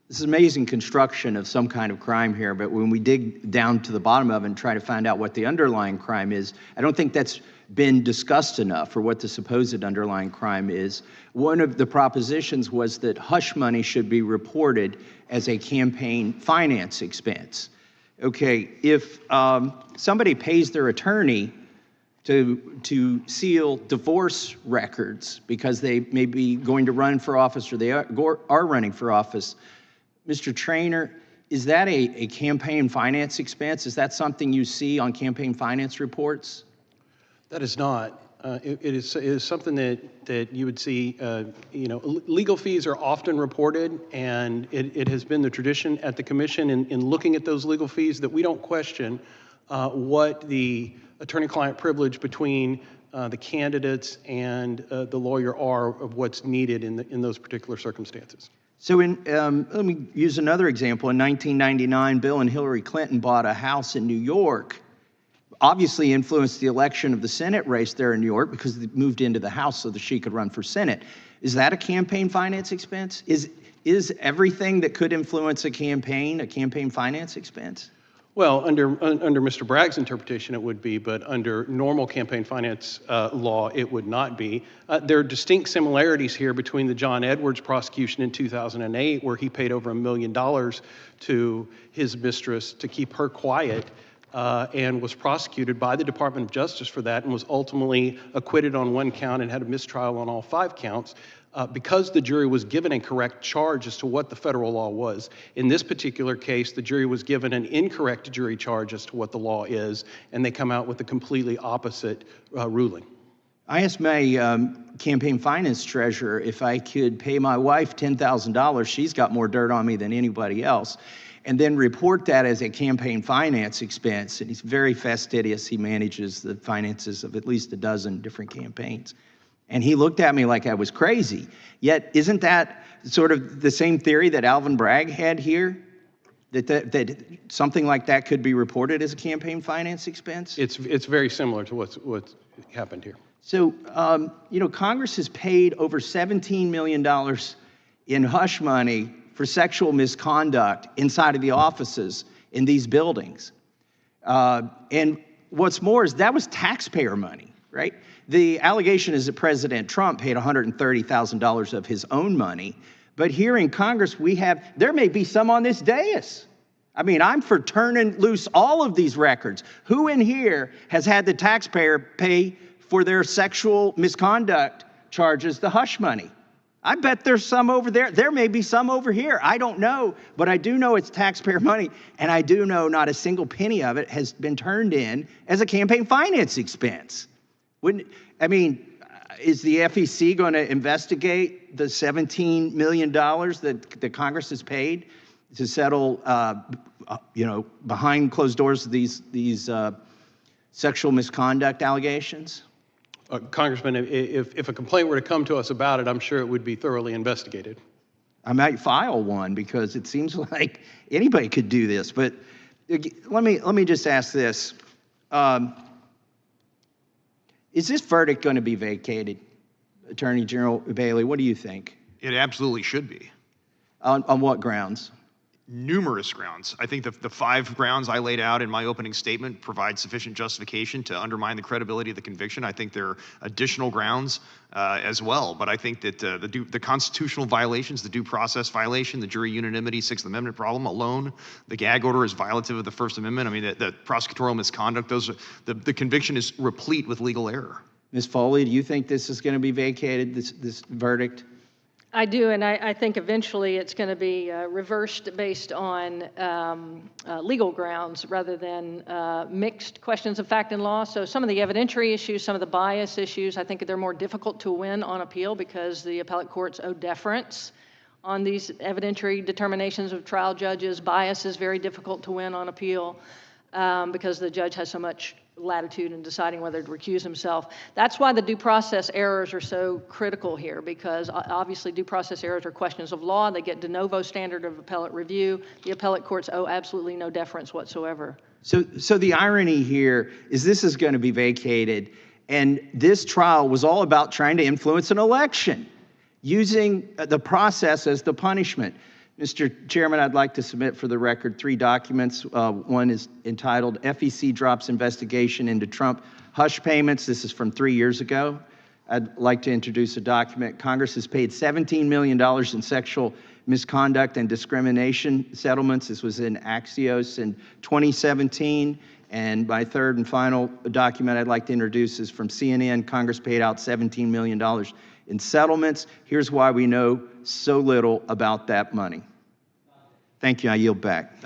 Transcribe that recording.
This is amazing construction of some kind of crime here, but when we dig down to the bottom of it and try to find out what the underlying crime is, I don't think that's been discussed enough, or what the supposed underlying crime is. One of the propositions was that hush money should be reported as a campaign finance expense. Okay, if somebody pays their attorney to seal divorce records because they may be going to run for office, or they are running for office, Mr. Traynor, is that a campaign finance expense? Is that something you see on campaign finance reports? That is not. It is something that you would see. Legal fees are often reported, and it has been the tradition at the commission in looking at those legal fees that we don't question what the attorney-client privilege between the candidates and the lawyer are of what's needed in those particular circumstances. So let me use another example. In 1999, Bill and Hillary Clinton bought a house in New York, obviously influenced the election of the Senate race there in New York because they moved into the House so that she could run for Senate. Is that a campaign finance expense? Is everything that could influence a campaign finance expense? Well, under Mr. Bragg's interpretation, it would be, but under normal campaign finance law, it would not be. There are distinct similarities here between the John Edwards prosecution in 2008, where he paid over $1 million to his mistress to keep her quiet, and was prosecuted by the Department of Justice for that, and was ultimately acquitted on 1 count and had a mistrial on all 5 counts. Because the jury was given a correct charge as to what the federal law was. In this particular case, the jury was given an incorrect jury charge as to what the law is, and they come out with a completely opposite ruling. I asked my campaign finance treasurer if I could pay my wife $10,000. She's got more dirt on me than anybody else, and then report that as a campaign finance expense. And he's very fastidious. He manages the finances of at least a dozen different campaigns. And he looked at me like I was crazy. Yet, isn't that sort of the same theory that Alvin Bragg had here? That something like that could be reported as a campaign finance expense? It's very similar to what's happened here. So, Congress has paid over $17 million in hush money for sexual misconduct inside of the offices in these buildings. And what's more is that was taxpayer money, right? The allegation is that President Trump paid $130,000 of his own money, but here in Congress there may be some on this dais. I mean, I'm for turning loose all of these records. Who in here has had the taxpayer pay for their sexual misconduct charges the hush money? I bet there's some over there. There may be some over here. I don't know, but I do know it's taxpayer money, and I do know not a single penny of it has been turned in as a campaign finance expense. Is the FEC going to investigate the $17 million that Congress has paid to settle, behind closed doors these sexual misconduct allegations? Congressman, if a complaint were to come to us about it, I'm sure it would be thoroughly investigated. I might file one because it seems like anybody could do this. But let me just ask this. Is this verdict going to be vacated? Attorney General Bailey, what do you think? It absolutely should be. On what grounds? Numerous grounds. I think the 5 grounds I laid out in my opening statement provide sufficient justification to undermine the credibility of the conviction. I think there are additional grounds as well, but I think that the constitutional violations, the due process violation, the jury unanimity, 6th Amendment problem alone, the gag order is violative of the First Amendment. I mean, the prosecutorial misconduct, the conviction is replete with legal error. Ms. Foley, do you think this is going to be vacated, this verdict? I do, and I think eventually it's going to be reversed based on legal grounds rather than mixed questions of fact and law. So some of the evidentiary issues, some of the bias issues, I think they're more difficult to win on appeal because the appellate courts owe deference on these evidentiary determinations of trial judges. Bias is very difficult to win on appeal because the judge has so much latitude in deciding whether to recuse himself. That's why the due process errors are so critical here, because obviously due process errors are questions of law. They get de novo standard of appellate review. The appellate courts owe absolutely no deference whatsoever. So the irony here is this is going to be vacated, and this trial was all about trying to influence an election, using the process as the punishment. Mr. Chairman, I'd like to submit for the record 3 documents. One is entitled FEC Drops Investigation into Trump Hush Payments. This is from 3 years ago. I'd like to introduce a document. Congress has paid $17 million in sexual misconduct and discrimination settlements. This was in Axios in 2017. And my third and final document I'd like to introduce is from CNN. Congress paid out $17 million in settlements. Here's why we know so little about that money. Thank you. I yield back.